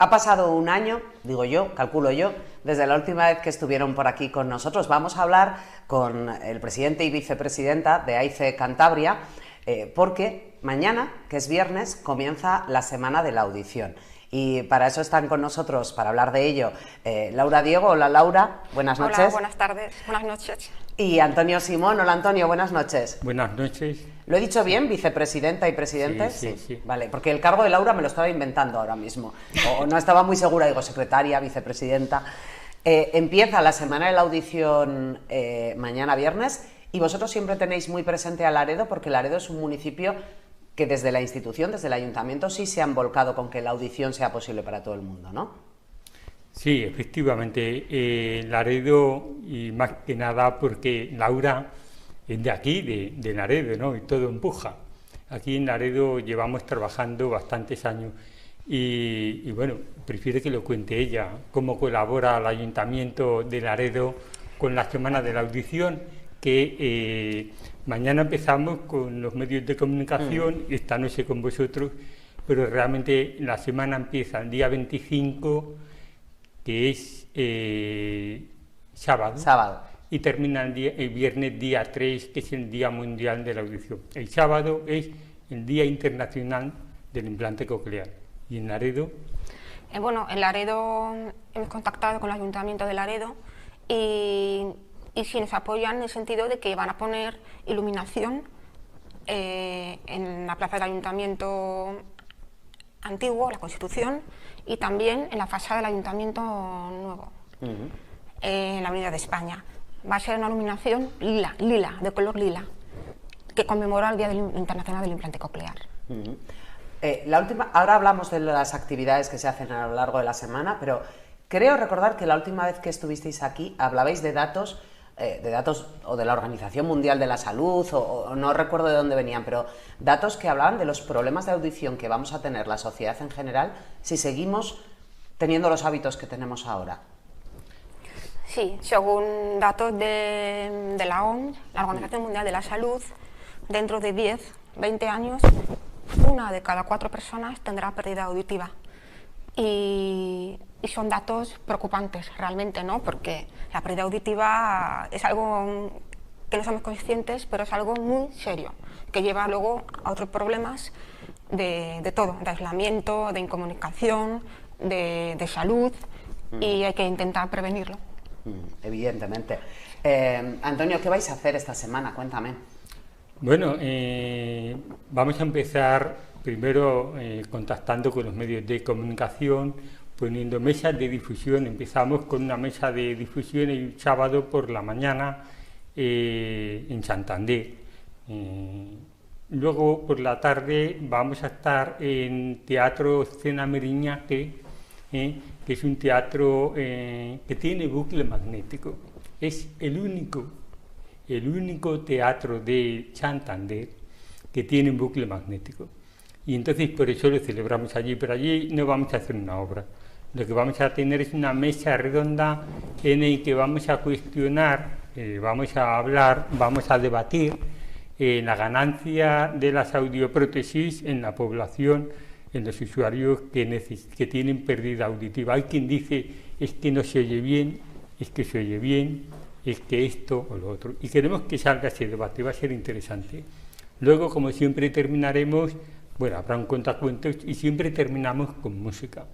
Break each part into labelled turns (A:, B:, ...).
A: Ha pasado un año, digo yo, calculo yo, desde la última vez que estuvieron por aquí con nosotros. Vamos a hablar con el presidente y vicepresidenta de AICE Cantabria, porque mañana, que es viernes, comienza la Semana de la Audición. Y para eso están con nosotros, para hablar de ello, Laura Diego. Hola Laura, buenas noches.
B: Hola, buenas tardes, buenas noches.
A: Y Antonio Simón. Hola Antonio, buenas noches.
C: Buenas noches.
A: ¿Lo he dicho bien, vicepresidenta y presidente?
C: Sí.
A: Vale, porque el cargo de Laura me lo estaba inventando ahora mismo. O no estaba muy segura, digo secretaria, vicepresidenta. Empieza la Semana de la Audición mañana viernes y vosotros siempre tenéis muy presente a Laredo, porque Laredo es un municipio que desde la institución, desde el ayuntamiento, sí se han volcado con que la audición sea posible para todo el mundo, ¿no?
C: Sí, efectivamente, Laredo, y más que nada porque Laura es de aquí, de Laredo, ¿no? Y todo empuja. Aquí en Laredo llevamos trabajando bastantes años y bueno, prefiero que lo cuente ella, cómo colabora el Ayuntamiento de Laredo con la Semana de la Audición, que mañana empezamos con los medios de comunicación y esta noche con vosotros, pero realmente la semana empieza el día 25, que es sábado, y termina el viernes día 3, que es el Día Mundial de la Audición. El sábado es el Día Internacional del Implante Coclear. ¿Y en Laredo?
B: Bueno, en Laredo hemos contactado con el Ayuntamiento de Laredo y sí nos apoyan en el sentido de que van a poner iluminación en la plaza del Ayuntamiento antiguo, la Constitución, y también en la fachada del Ayuntamiento nuevo, en la Avenida de España. Va a ser una iluminación lila, de color lila, que conmemora el Día Internacional del Implante Coclear.
A: Ahora hablamos de las actividades que se hacen a lo largo de la semana, pero creo recordar que la última vez que estuvisteis aquí hablabais de datos o de la Organización Mundial de la Salud, o no recuerdo de dónde venían, pero datos que hablaban de los problemas de audición que vamos a tener la sociedad en general si seguimos teniendo los hábitos que tenemos ahora.
B: Sí, según datos de la OMS, la Organización Mundial de la Salud, dentro de 10, 20 años, 1 de cada 4 personas tendrá pérdida auditiva. Y son datos preocupantes realmente, ¿no? Porque la pérdida auditiva es algo que no somos conscientes, pero es algo muy serio, que lleva luego a otros problemas de todo, de aislamiento, de incomunicación, de salud, y hay que intentar prevenirlo.
A: Evidentemente. Antonio, ¿qué vais a hacer esta semana? Cuéntame.
C: Bueno, vamos a empezar primero contactando con los medios de comunicación, poniendo mesas de difusión. Empezamos con una mesa de difusión el sábado por la mañana en Santander. Luego por la tarde vamos a estar en Teatro Escena Meriñaque, que es un teatro que tiene bucle magnético. Es el único teatro de Santander que tiene un bucle magnético. Y entonces por eso lo celebramos allí, pero allí no vamos a hacer una obra. Lo que vamos a tener es una mesa redonda en la que vamos a cuestionar, vamos a hablar, vamos a debatir la ganancia de las audioprótesis en la población, en los usuarios que tienen pérdida auditiva. Hay quien dice, es que no se oye bien, es que se oye bien, es que esto o lo otro. Y queremos que salga ese debate, va a ser interesante. Luego, como siempre, terminaremos, bueno, habrá un contacuentos y siempre terminamos con música.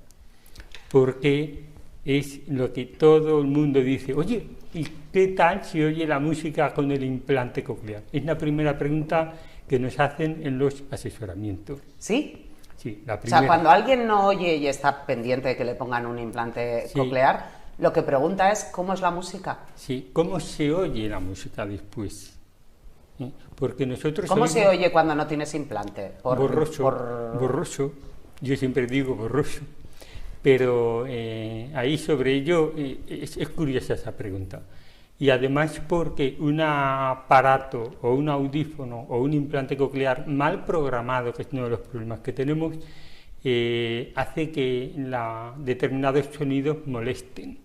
C: Porque es lo que todo el mundo dice, oye, ¿y qué tal si oye la música con el implante coclear? Es la primera pregunta que nos hacen en los asesoramientos.
A: ¿Sí?
C: Sí, la primera.
A: O sea, cuando alguien no oye y está pendiente de que le pongan un implante coclear, lo que pregunta es ¿cómo es la música?
C: Sí, ¿cómo se oye la música después? Porque nosotros
A: ¿Cómo se oye cuando no tienes implante?
C: Borroso. Yo siempre digo borroso. Pero ahí sobre ello es curiosa esa pregunta. Y además porque un aparato o un audífono o un implante coclear mal programado, que es uno de los problemas que tenemos, hace que determinados sonidos molesten.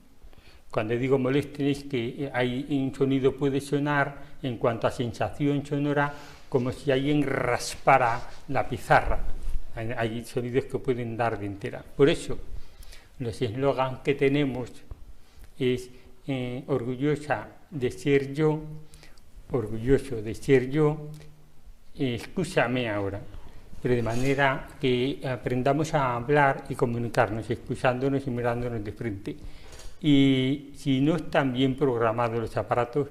C: Cuando digo molesten es que un sonido puede sonar en cuanto a sensación sonora como si alguien raspara la pizarra. Hay sonidos que pueden dar de entera. Por eso, Los eslogans que tenemos es orgullosa de ser yo, orgulloso de ser yo, escúchame ahora. Pero de manera que aprendamos a hablar y comunicarnos, escuchándonos y mirándonos de frente. Y si no están bien programados los aparatos,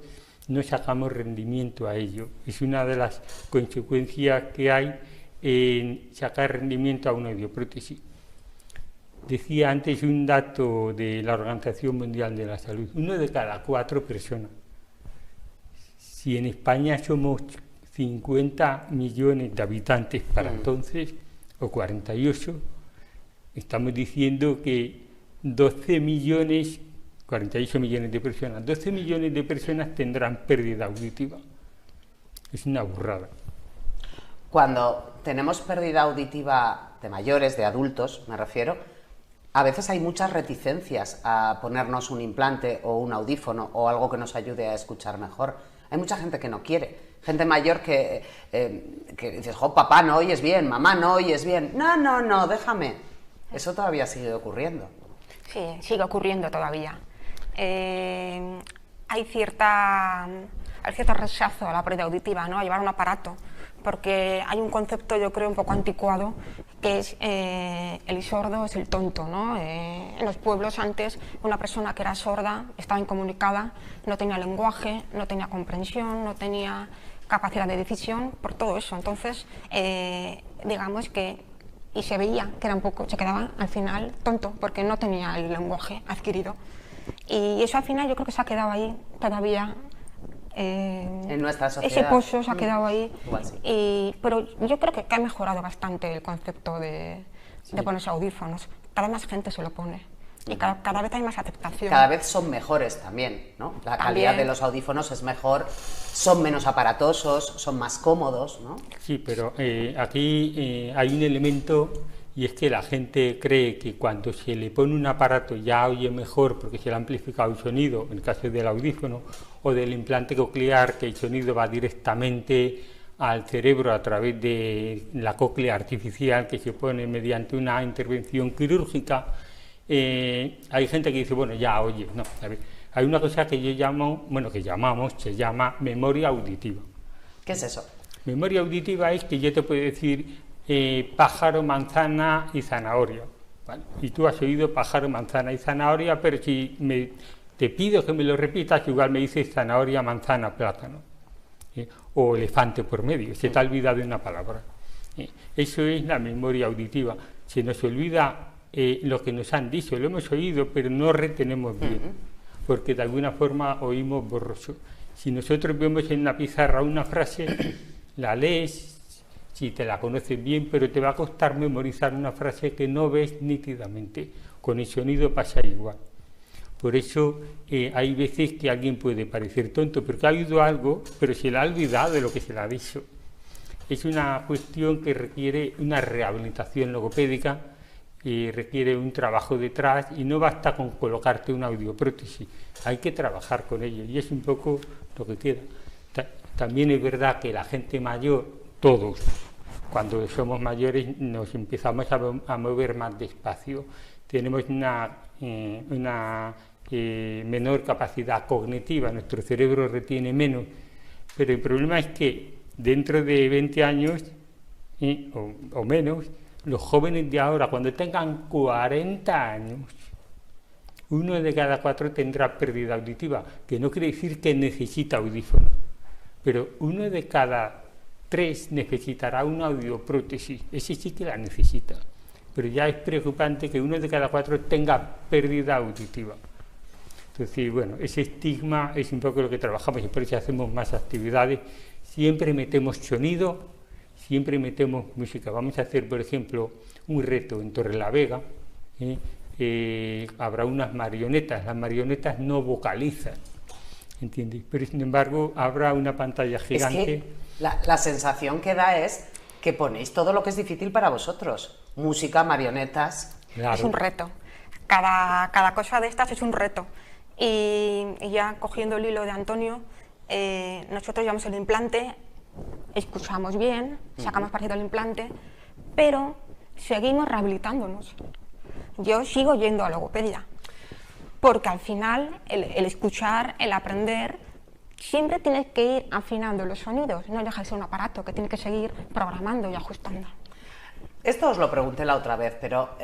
C: no sacamos rendimiento a ello. Es una de las consecuencias que hay en sacar rendimiento a una audioprótesis. Decía antes un dato de la Organización Mundial de la Salud: 1 de cada 4 personas. Si en España somos 50 millones de habitantes para entonces, o 48, estamos diciendo que 12 millones, 48 millones de personas, 12 millones de personas tendrán pérdida auditiva. Es una burrada.
A: Cuando tenemos pérdida auditiva de mayores, de adultos, me refiero, a veces hay muchas reticencias a ponernos un implante o un audífono o algo que nos ayude a escuchar mejor. Hay mucha gente que no quiere. Gente mayor que dices, jo, papá, no oyes bien, mamá, no oyes bien. No, déjame. Eso todavía sigue ocurriendo.
B: Sí, sigue ocurriendo todavía. Hay cierto rechazo a la pérdida auditiva, ¿no? A llevar un aparato, porque hay un concepto, yo creo, un poco anticuado, que es el sordo es el tonto, ¿no? En los pueblos antes, una persona que era sorda estaba incomunicada, no tenía lenguaje, no tenía comprensión, no tenía capacidad de decisión, por todo eso. Entonces, digamos que, y se veía que era un poco, se quedaba al final tonto, porque no tenía el lenguaje adquirido. Y eso al final yo creo que se ha quedado ahí todavía.
A: En nuestra sociedad.
B: Ese pozo se ha quedado ahí.
A: Igual sí.
B: Pero yo creo que ha mejorado bastante el concepto de ponerse audífonos. Cada vez más gente se lo pone. Y cada vez hay más aceptación.
A: Cada vez son mejores también, ¿no? La calidad de los audífonos es mejor, son menos aparatosos, son más cómodos, ¿no?
C: Sí, pero aquí hay un elemento, y es que la gente cree que cuando se le pone un aparato ya oye mejor porque se le ha amplificado el sonido, en el caso del audífono, o del implante coclear, que el sonido va directamente al cerebro a través de la cóclea artificial que se pone mediante una intervención quirúrgica. Hay gente que dice, bueno, ya oye, no, a ver, hay una cosa que yo llamo, bueno, que llamamos, se llama memoria auditiva.
A: ¿Qué es eso? Memoria
C: auditiva es que yo te puedo decir pájaro, manzana y zanahoria, ¿vale? Y tú has oído pájaro, manzana y zanahoria, pero si te pido que me lo repitas, igual me dices zanahoria, manzana, plátano, o elefante por medio, se te ha olvidado una palabra. Eso es la memoria auditiva. Se nos olvida lo que nos han dicho, lo hemos oído, pero no retenemos bien, porque de alguna forma oímos borroso. Si nosotros vemos en la pizarra una frase, la lees, si te la conoces bien, pero te va a costar memorizar una frase que no ves nítidamente. Con el sonido pasa igual. Por eso hay veces que alguien puede parecer tonto, porque ha oído algo, pero se le ha olvidado de lo que se le ha dicho. Es una cuestión que requiere una rehabilitación logopédica, y requiere un trabajo detrás, y no basta con colocarte una audioprótesis, hay que trabajar con ello, y es un poco lo que queda. También es verdad que la gente mayor, todos, cuando somos mayores nos empezamos a mover más despacio, tenemos una menor capacidad cognitiva, nuestro cerebro retiene menos, pero el problema es que dentro de 20 años o menos, los jóvenes de ahora, cuando tengan 40 años, 1 de cada 4 tendrá pérdida auditiva, que no quiere decir que necesita audífono, pero 1 de cada 3 necesitará una audioprótesis, ese sí que la necesita, pero ya es preocupante que 1 de cada 4 tenga pérdida auditiva. Entonces, bueno, ese estigma es un poco lo que trabajamos y por eso hacemos más actividades, siempre metemos sonido, siempre metemos música. Vamos a hacer, por ejemplo, un reto en Torrelavega. Habrá unas marionetas. Las marionetas no vocalizan, ¿entiendes? Pero, sin embargo, habrá una pantalla gigante.
A: Es que la sensación que da es que ponéis todo lo que es difícil para vosotros. Música, marionetas...
C: Claro.
B: Es un reto. Cada cosa de estas es un reto. Y ya cogiendo el hilo de Antonio, nosotros llevamos el implante, escuchamos bien, sacamos partido del implante, pero seguimos rehabilitándonos. yo sigo yendo a logopedia, porque al final el escuchar, el aprender, siempre tienes que ir afinando los sonidos, no deja de ser un aparato que tiene que seguir programando y ajustando.
A: Esto os lo pregunté la otra vez, pero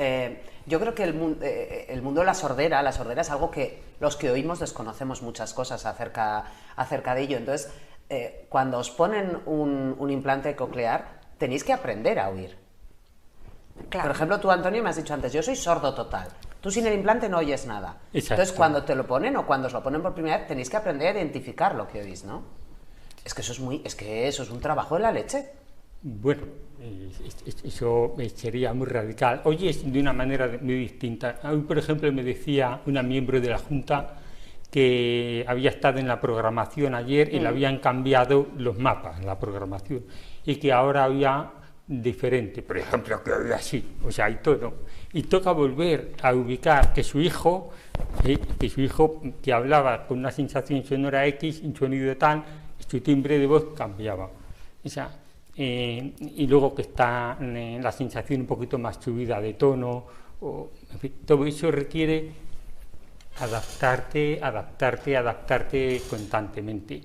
A: yo creo que el mundo de la sordera es algo que los que oímos desconocemos muchas cosas acerca de ello. Entonces, cuando os ponen un implante coclear, tenéis que aprender a oír.
B: Claro.
A: Por ejemplo, tú, Antonio, me has dicho antes, yo soy sordo total. Tú sin el implante no oyes nada.
C: Exacto.
A: Entonces, cuando te lo ponen o cuando os lo ponen por primera vez, tenéis que aprender a identificar lo que oís, ¿no? Es que eso es un trabajo de la leche.
C: Bueno, eso sería muy radical. Oyes de una manera muy distinta. Hoy, por ejemplo, me decía una miembro de la Junta que había estado en la programación ayer y le habían cambiado los mapas, la programación, y que ahora había diferente, por ejemplo, que había así, o sea, hay todo. Y toca volver a ubicar que su hijo que hablaba con una sensación sonora X, un sonido tal, su timbre de voz cambiaba. O sea, y luego que está la sensación un poquito más subida de tono, en fin, todo eso requiere adaptarte constantemente.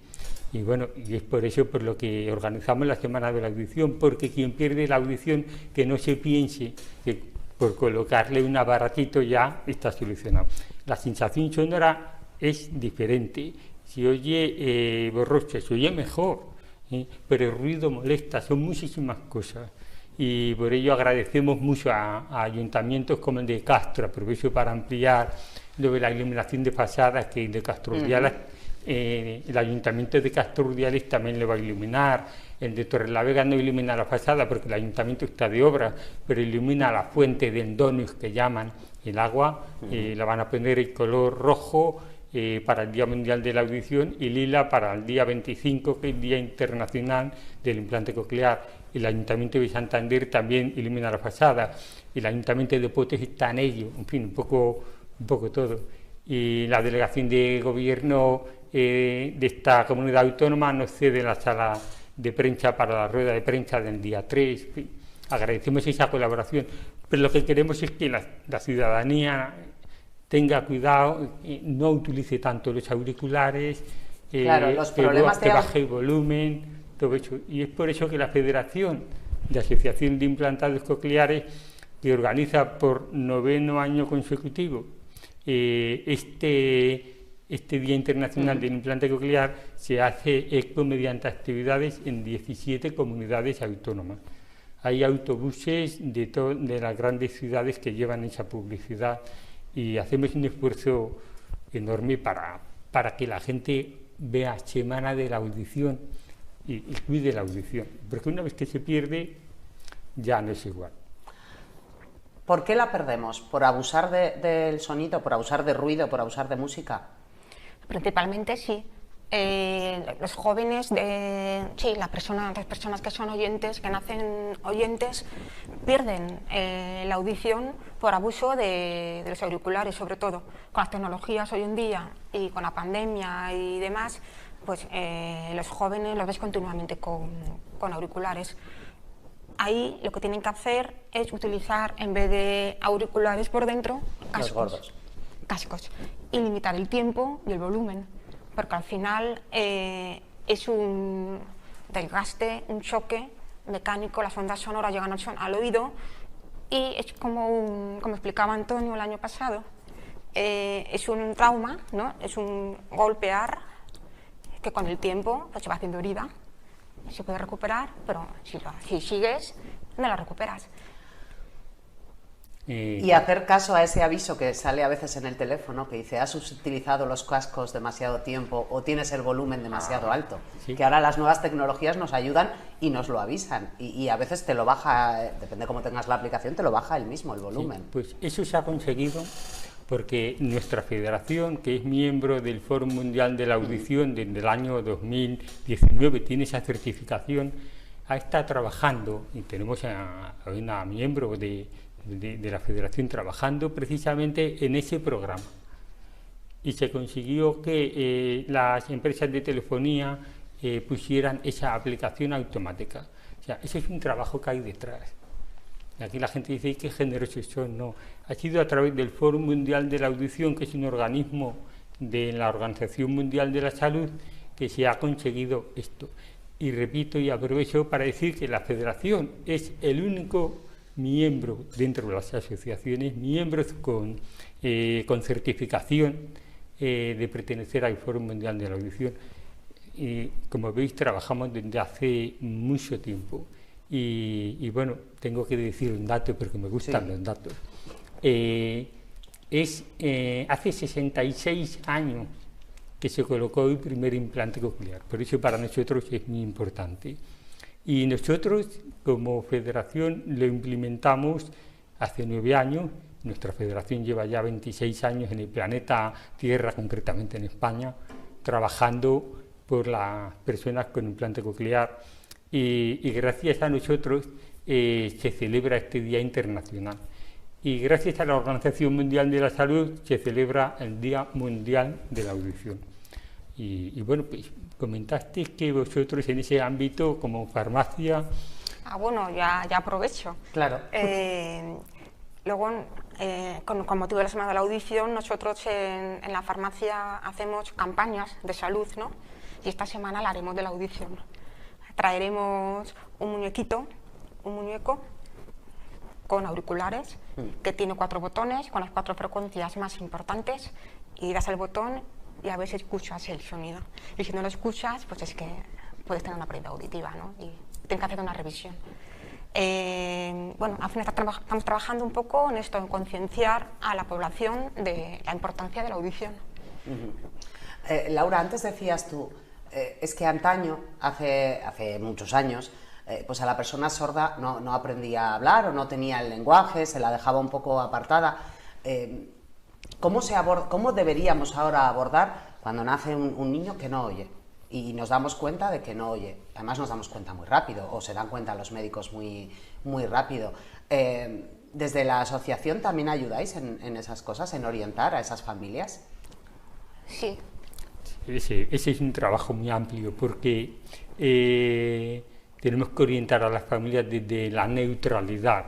C: Y bueno, y es por eso por lo que organizamos la Semana de la Audición, porque quien pierde la audición, que no se piense que por colocarle un aparatito ya está solucionado. La sensación sonora es diferente. Si oye borroso, se oye mejor, pero el ruido molesta, son muchísimas cosas. Y por ello agradecemos mucho a ayuntamientos como el de Castro, aprovecho para ampliar lo de la iluminación de fachadas, que de Castro Urdiales, el ayuntamiento de Castro Urdiales también le va a iluminar. El de Torrelavega no ilumina la fachada porque el ayuntamiento está de obra, pero ilumina la fuente del donus que llaman el agua, la van a poner el color rojo para el Día Mundial de la Audición y lila para el día 25, que es el Día Internacional del Implante Coclear. El Ayuntamiento de Santander también ilumina la fachada, el Ayuntamiento de Potes está en ello, en fin, un poco todo. Y la delegación de gobierno de esta comunidad autónoma nos cede la sala de prensa para la rueda de prensa del día 3. En fin, agradecemos esa colaboración, pero lo que queremos es que la ciudadanía tenga cuidado, no utilice tanto los auriculares,
A: claro, los problemas
C: que baje el volumen, todo eso. Y es por eso que la Federación de Asociación de Implantados Cocleares, que organiza por 9º año consecutivo este Día Internacional del Implante Coclear, se hace eco mediante actividades en 17 comunidades autónomas. Hay autobuses de las grandes ciudades que llevan esa publicidad y hacemos un esfuerzo enorme para que la gente vea Semana de la Audición y cuide la audición, porque una vez que se pierde ya no es igual.
A: ¿Por qué la perdemos? ¿Por abusar del sonido, por abusar de ruido, por abusar de música?
B: Principalmente sí. Los jóvenes, las personas que son oyentes, que nacen oyentes, pierden la audición por abuso de los auriculares, sobre todo. Con las tecnologías hoy en día y con la pandemia y demás, pues los jóvenes los ves continuamente con auriculares. Ahí lo que tienen que hacer es utilizar, en vez de auriculares por dentro, cascos, y limitar el tiempo y el volumen, porque al final es un desgaste, un choque mecánico, las ondas sonoras llegan al oído y es como explicaba Antonio el año pasado, es un trauma, ¿no? Es un golpear que con el tiempo pues, se va haciendo herida. Se puede recuperar, pero si sigues, no la recuperas.
A: Y hacer caso a ese aviso que sale a veces en el teléfono, que dice, has utilizado los cascos demasiado tiempo o tienes el volumen demasiado alto. Sí. Que ahora las nuevas tecnologías nos ayudan y nos lo avisan. Y a veces te lo baja, depende cómo tengas la aplicación, te lo baja él mismo, el volumen.
C: Sí, pues eso se ha conseguido porque nuestra federación, que es miembro del Foro Mundial de la Audición desde el año 2019, tiene esa certificación, ha estado trabajando, y tenemos a una miembro de la federación trabajando precisamente en ese programa. Y se consiguió que las empresas de telefonía pusieran esa aplicación automática. O sea, ese es un trabajo que hay detrás. Aquí la gente dice, qué generosos son, no. Ha sido a través del Foro Mundial de la Audición, que es un organismo de la Organización Mundial de la Salud, que se ha conseguido esto. Y repito y aprovecho para decir que la Federación es el único miembro dentro de las asociaciones, miembros con certificación de pertenecer al Foro Mundial de la Audición. Y como veis, trabajamos desde hace mucho tiempo. Y bueno, tengo que decir un dato porque me gustan los datos. Hace 66 años que se colocó el primer implante coclear, por eso para nosotros es muy importante. Y nosotros, como federación, lo implementamos hace 9 años. Nuestra federación lleva ya 26 años en el planeta Tierra, concretamente en España, trabajando por las personas con implante coclear. Y gracias a nosotros se celebra este Día Internacional. Y gracias a la Organización Mundial de la Salud se celebra el Día Mundial de la Audición. Y bueno, pues comentasteis que vosotros en ese ámbito, como farmacia...
B: Bueno, ya aprovecho.
A: Claro.
B: Luego, con motivo de la Semana de la Audición, nosotros en la farmacia hacemos campañas de salud, ¿no? Y esta semana la haremos de la audición. Traeremos un muñeco con auriculares, que tiene 4 botones, con las 4 frecuencias más importantes, y das el botón y a ver si escuchas el sonido. Y si no lo escuchas, pues es que puedes tener una pérdida auditiva, ¿no? Y tienes que hacer una revisión. Bueno, al final estamos trabajando un poco en esto, en concienciar a la población de la importancia de la audición.
A: Laura, antes decías tú, es que antaño, hace muchos años, pues a la persona sorda no aprendía a hablar o no tenía el lenguaje, se la dejaba un poco apartada. ¿Cómo deberíamos ahora abordar cuando nace un niño que no oye? Y nos damos cuenta de que no oye. Además nos damos cuenta muy rápido, o se dan cuenta los médicos muy rápido. ¿Desde la asociación también ayudáis en esas cosas, en orientar a esas familias?
B: Sí.
C: Ese es un trabajo muy amplio, porque tenemos que orientar a las familias desde la neutralidad.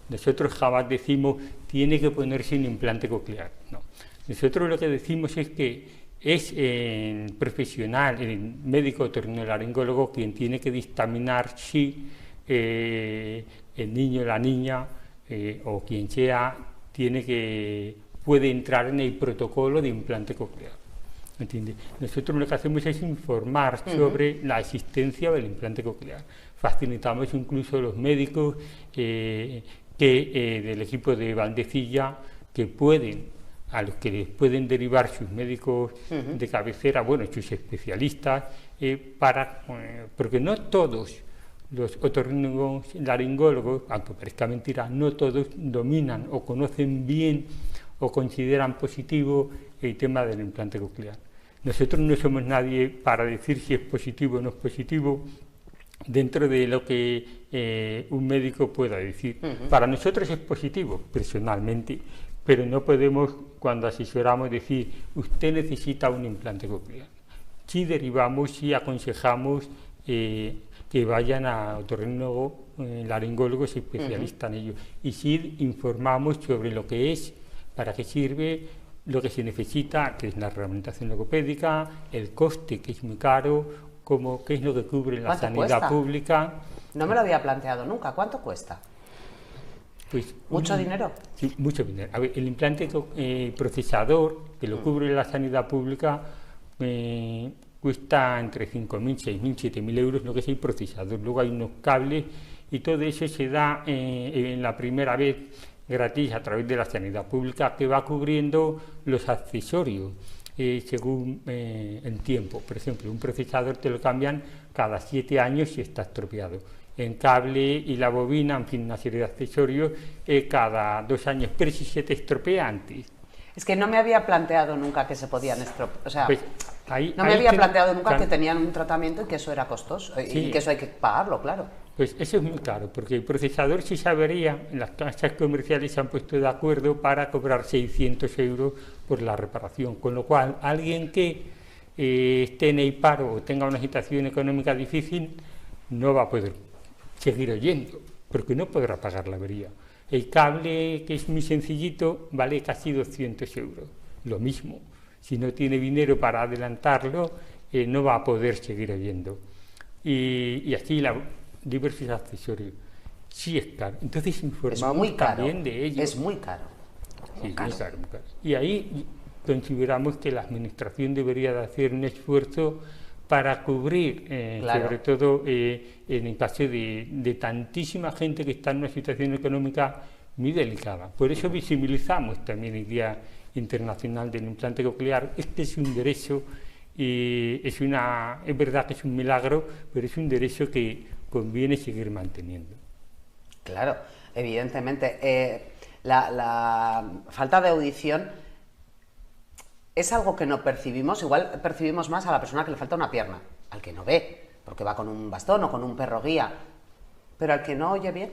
C: Nosotros jamás decimos, tiene que ponerse un implante coclear. No. Nosotros lo que decimos es que es el profesional, el médico otorrinolaringólogo, quien tiene que dictaminar si el niño, la niña o quien sea, puede entrar en el protocolo de implante coclear. ¿Entiende? Nosotros lo que hacemos es informar sobre la existencia del implante coclear. Facilitamos incluso a los médicos del equipo de Valdecilla a los que les pueden derivar sus médicos de cabecera, bueno, sus especialistas, porque no todos los otorrinolaringólogos, aunque parezca mentira, no todos dominan o conocen bien o consideran positivo el tema del implante coclear. Nosotros no somos nadie para decir si es positivo o no es positivo dentro de lo que un médico pueda decir. Para nosotros es positivo, personalmente, pero no podemos, cuando asesoramos, decir, usted necesita un implante coclear. Sí derivamos, sí aconsejamos que vayan a otorrinolaringólogos especialistas en ello. Y sí informamos sobre lo que es, para qué sirve, lo que se necesita, que es la rehabilitación logopédica, el coste, que es muy caro, qué es lo que cubre la sanidad pública.
A: No me lo había planteado nunca. ¿Cuánto cuesta?
C: Pues,
A: ¿Mucho dinero?
C: Sí, mucho dinero. A ver, el implante procesador, que lo cubre la sanidad pública, cuesta entre 5.000, 6.000, 7.000 euros, lo que es el procesador. Luego hay unos cables y todo eso se da en la primera vez gratis a través de la sanidad pública, que va cubriendo los accesorios según el tiempo. Por ejemplo, un procesador te lo cambian cada 7 años si está estropeado. En cable y la bobina, en fin, una serie de accesorios cada 2 años, pero si se te estropea antes.
A: Es que no me había planteado nunca que se podían estropear, o sea,
C: pues
A: no me había planteado nunca que tenían un tratamiento y que eso era costoso, sí, y que eso hay que pagarlo, claro.
C: Pues eso es muy claro, porque el procesador sí sabería, en las casas comerciales se han puesto de acuerdo para cobrar 600 euros por la reparación, con lo cual alguien que esté en el paro o tenga una situación económica difícil no va a poder seguir oyendo. porque no podrá pagar la avería. El cable, que es muy sencillito, vale casi 200 euros. Lo mismo, si no tiene dinero para adelantarlo, no va a poder seguir habiendo. Y así diversos accesorios. Sí es caro. Entonces informamos también de ello.
A: Es muy caro.
C: Sí, muy caro, muy caro. Y ahí consideramos que la Administración debería de hacer un esfuerzo para cubrir, claro, sobre todo en el caso de tantísima gente que está en una situación económica muy delicada. Por eso visibilizamos también el Día Internacional del Implante Coclear. Este es un derecho, es verdad que es un milagro, pero es un derecho que conviene seguir manteniendo.
A: Claro, evidentemente. La falta de audición es algo que no percibimos, igual percibimos más a la persona que le falta una pierna, al que no ve, porque va con un bastón o con un perro guía, pero al que no oye bien,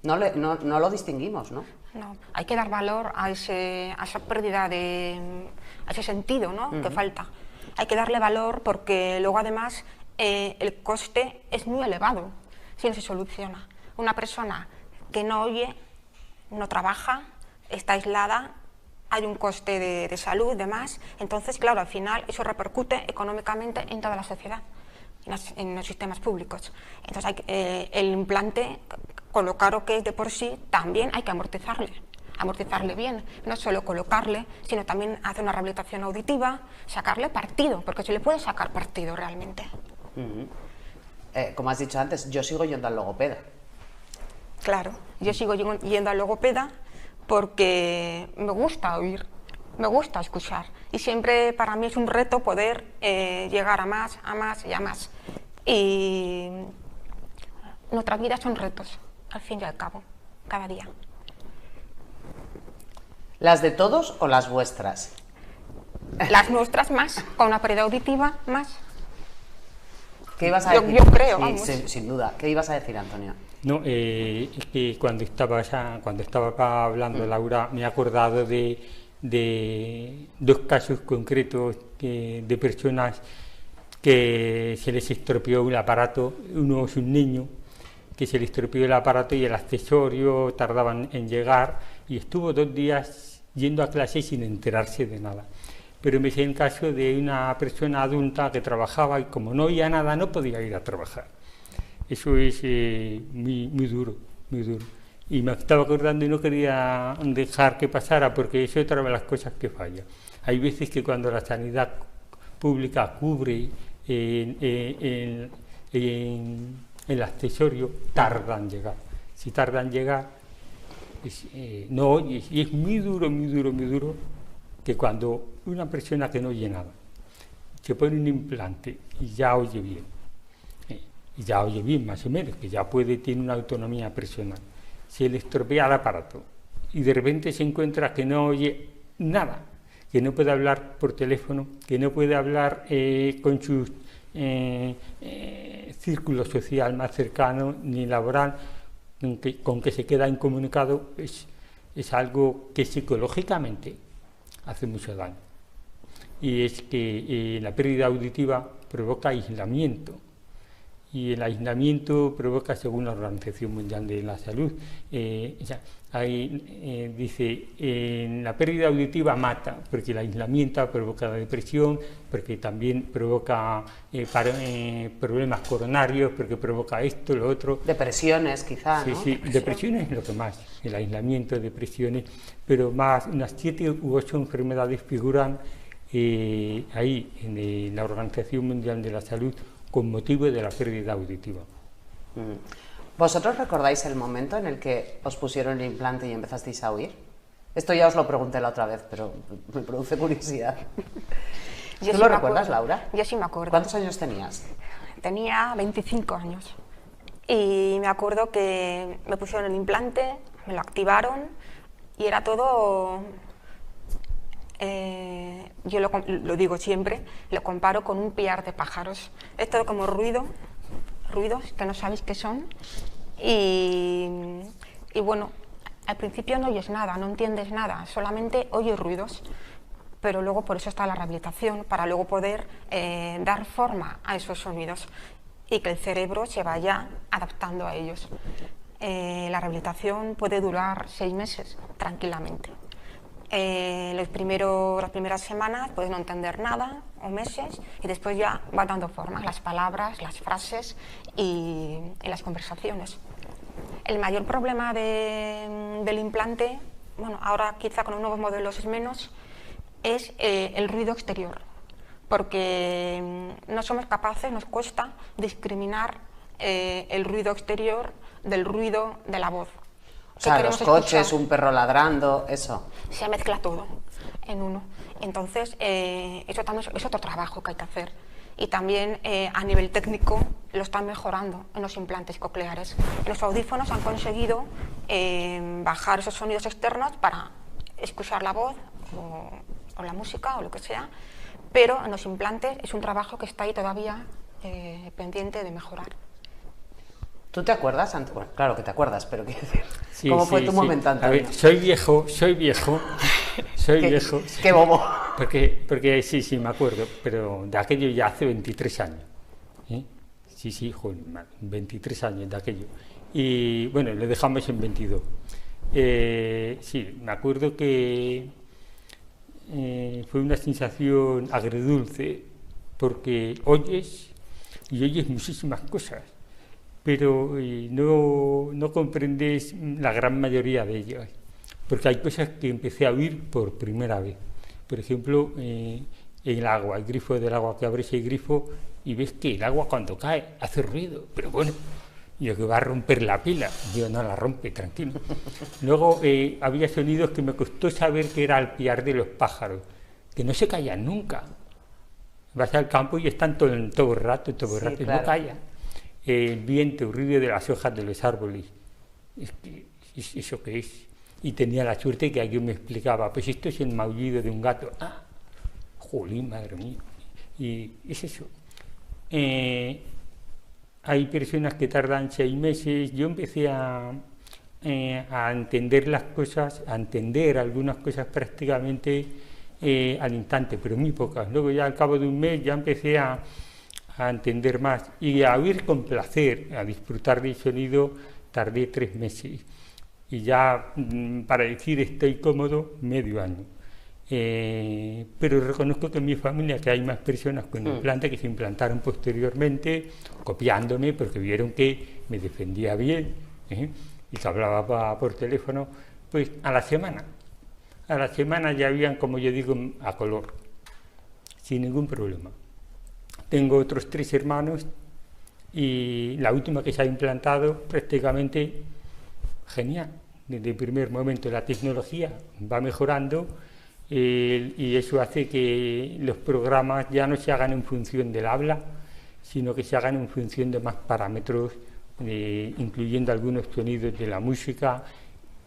A: no lo distinguimos, ¿no?
B: No, hay que dar valor a esa pérdida a ese sentido, ¿no? Que falta. Hay que darle valor porque luego además el coste es muy elevado si no se soluciona. Una persona que no oye, no trabaja, está aislada, hay un coste de salud, demás, entonces, claro, al final eso repercute económicamente en toda la sociedad, en los sistemas públicos. Entonces, el implante, con lo caro que es de por sí, también hay que amortizarle bien, no solo colocarle, sino también hacer una rehabilitación auditiva, sacarle partido, porque se le puede sacar partido realmente.
A: Como has dicho antes, yo sigo yendo al logopeda.
B: Claro, yo sigo yendo al logopeda porque me gusta oír, me gusta escuchar y siempre para mí es un reto poder llegar a más y a más. Y nuestras vidas son retos, al fin y al cabo, cada día.
A: ¿Las de todos o las vuestras?
B: Las nuestras más, con una pérdida auditiva más.
A: ¿Qué ibas a decir?
B: Yo creo,
A: sí,
B: vamos.
A: Sin duda. ¿Qué ibas a decir, Antonio?
C: No, es que cuando estaba acá hablando, Laura, me he acordado de dos casos concretos de personas que se les estropeó un aparato. Uno es un niño que se le estropeó el aparato y el accesorio tardaban en llegar y estuvo 2 días yendo a clase sin enterarse de nada. Pero me sé el caso de una persona adulta que trabajaba y como no oía nada no podía ir a trabajar. Eso es muy duro, muy duro. Y me estaba acordando y no quería dejar que pasara porque es otra de las cosas que falla. Hay veces que cuando la sanidad pública cubre el accesorio, tardan en llegar. Si tardan en llegar, no oyes. Y es muy duro que cuando una persona que no oye nada se pone un implante y ya oye bien, más o menos, que ya tiene una autonomía personal, se le estropea el aparato y de repente se encuentra que no oye nada, que no puede hablar por teléfono, que no puede hablar con su círculo social más cercano ni laboral, con que se queda incomunicado, es algo que psicológicamente hace mucho daño. Y es que la pérdida auditiva provoca aislamiento. Y el aislamiento provoca, según la Organización Mundial de la Salud, dice, la pérdida auditiva mata, porque el aislamiento provoca la depresión, porque también provoca problemas coronarios, porque provoca esto, lo otro.
A: Depresiones, quizá, ¿no?
C: Sí, depresiones es lo que más, el aislamiento, depresiones, pero más, unas 7 u 8 enfermedades figuran ahí, en la Organización Mundial de la Salud, con motivo de la pérdida auditiva.
A: ¿Vosotros recordáis el momento en el que os pusieron el implante y empezasteis a oír? Esto ya os lo pregunté la otra vez, pero me produce curiosidad. ¿Tú lo recuerdas, Laura?
B: Yo sí me acuerdo.
A: ¿Cuántos años tenías?
B: Tenía 25 años. Y me acuerdo que me pusieron el implante, me lo activaron y era todo... yo lo digo siempre, lo comparo con un piar de pájaros. Es todo como ruidos que no sabéis qué son y bueno, al principio no oyes nada, no entiendes nada, solamente oyes ruidos, pero luego por eso está la rehabilitación, para luego poder dar forma a esos sonidos. y que el cerebro se vaya adaptando a ellos. La rehabilitación puede durar 6 meses tranquilamente. Las primeras semanas puedes no entender nada, o meses, y después ya va dando forma las palabras, las frases y las conversaciones. El mayor problema del implante, bueno, ahora quizá con los nuevos modelos es menos, es el ruido exterior, porque no somos capaces, nos cuesta discriminar el ruido exterior del ruido de la voz.
A: O sea, los coches, un perro ladrando, eso.
B: Se mezcla todo en uno. Entonces, eso también es otro trabajo que hay que hacer. Y también a nivel técnico lo están mejorando en los implantes cocleares. En los audífonos han conseguido bajar esos sonidos externos para escuchar la voz o la música o lo que sea, pero en los implantes es un trabajo que está ahí todavía pendiente de mejorar.
A: ¿Tú te acuerdas, Antonio? Bueno, claro que te acuerdas, pero quiero decir,
C: Sí,
A: ¿cómo fue
C: sí,
A: tu
C: sí.
A: momento, Antonio?
C: A ver, soy viejo,
A: Qué bobo.
C: porque sí, me acuerdo, pero de aquello ya hace 23 años. ¿Eh? Sí, joder, 23 años de aquello. Y bueno, lo dejamos en 22. Sí, me acuerdo que fue una sensación agridulce, porque oyes muchísimas cosas, pero no comprendes la gran mayoría de ellas, porque hay cosas que empecé a oír por primera vez. Por ejemplo, el agua, el grifo del agua, que abres el grifo y ves que el agua cuando cae hace ruido, pero bueno, yo que va a romper la pila, yo no la rompe, tranquilo. Luego había sonidos que me costó saber que era el piar de los pájaros, que no se callan nunca. Vas al campo y están todo el rato,
A: claro.
C: No callan. El viento, el ruido de las hojas de los árboles, ¿eso qué es? Y tenía la suerte que alguien me explicaba, pues esto es el maullido de un gato. Ah, jolín, madre mía. Y es eso. Hay personas que tardan 6 meses. Yo empecé a entender las cosas, a entender algunas cosas prácticamente al instante, pero muy pocas. Luego ya al cabo de un mes ya empecé a entender más y a oír con placer, a disfrutar del sonido, tardé 3 meses. Y ya para decir estoy cómodo, medio año. Pero reconozco que en mi familia que hay más personas con implante que se implantaron posteriormente, copiándome, porque vieron que me defendía bien, y se hablaba por teléfono, pues a la semana ya habían, como yo digo, a color, sin ningún problema. Tengo otros 3 hermanos y la última que se ha implantado prácticamente genial. Desde el primer momento la tecnología va mejorando y eso hace que los programas ya no se hagan en función del habla, sino que se hagan en función de más parámetros, incluyendo algunos sonidos de la música,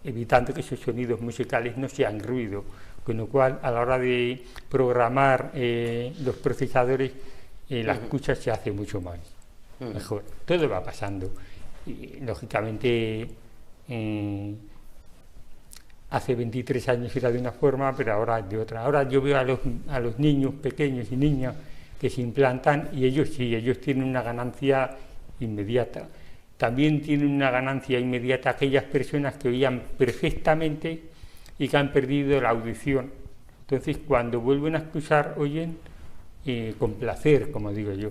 C: evitando que esos sonidos musicales no sean ruido, con lo cual a la hora de programar los procesadores la escucha se hace mucho más mejor. Todo va pasando y lógicamente hace 23 años era de una forma, pero ahora es de otra. Ahora yo veo a los niños pequeños y niñas que se implantan y ellos tienen una ganancia inmediata. También tienen una ganancia inmediata aquellas personas que oían perfectamente y que han perdido la audición. Entonces, cuando vuelven a escuchar, oyen con placer, como digo yo.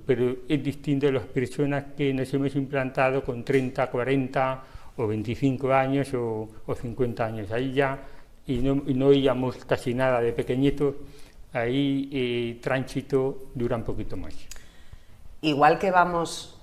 C: Pero es distinto de las personas que nos hemos implantado con 30, 40 o 25 años o 50 años. Ahí ya, y no oíamos casi nada de pequeñitos, ahí tránsito dura un poquito más.
A: Igual que vamos,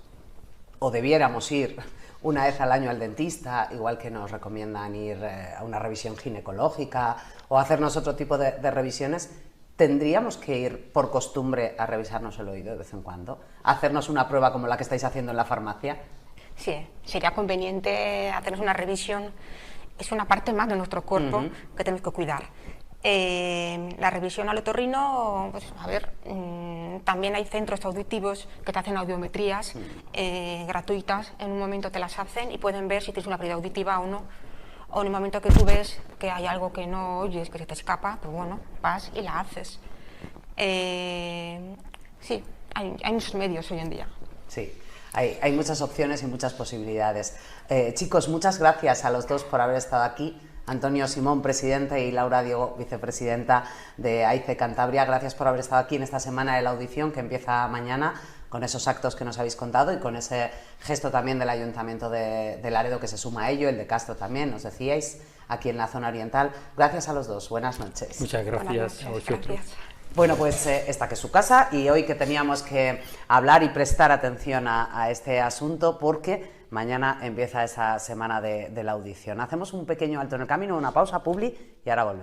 A: o debiéramos ir una vez al año al dentista, igual que nos recomiendan ir a una revisión ginecológica o hacernos otro tipo de revisiones, ¿tendríamos que ir por costumbre a revisarnos el oído de vez en cuando? ¿Hacernos una prueba como la que estáis haciendo en la farmacia?
B: Sí, sería conveniente hacernos una revisión. Es una parte más de nuestro cuerpo que tenemos que cuidar. La revisión al otorrino, pues a ver, también hay centros auditivos que te hacen audiometrías gratuitas. En un momento te las hacen y pueden ver si tienes una pérdida auditiva o no. O en el momento que tú ves que hay algo que no oyes, que se te escapa, pues bueno, vas y la haces. Sí, hay muchos medios hoy en día.
A: Sí, hay muchas opciones y muchas posibilidades. Chicos, muchas gracias a los dos por haber estado aquí. Antonio Simón, presidente, y Laura Diego, vicepresidenta de AICE Cantabria. Gracias por haber estado aquí en esta semana de la audición que empieza mañana, con esos actos que nos habéis contado y con ese gesto también del Ayuntamiento de Laredo que se suma a ello, el de Castro también, nos decíais, aquí en la zona oriental. Gracias a los dos, buenas noches.
C: Muchas gracias a vosotros.
B: Gracias.
A: Bueno, pues esta que es su casa, y hoy que teníamos que hablar y prestar atención a este asunto porque mañana empieza esa semana de la audición. Hacemos un pequeño alto en el camino, una pausa, Publi, y ahora volvemos.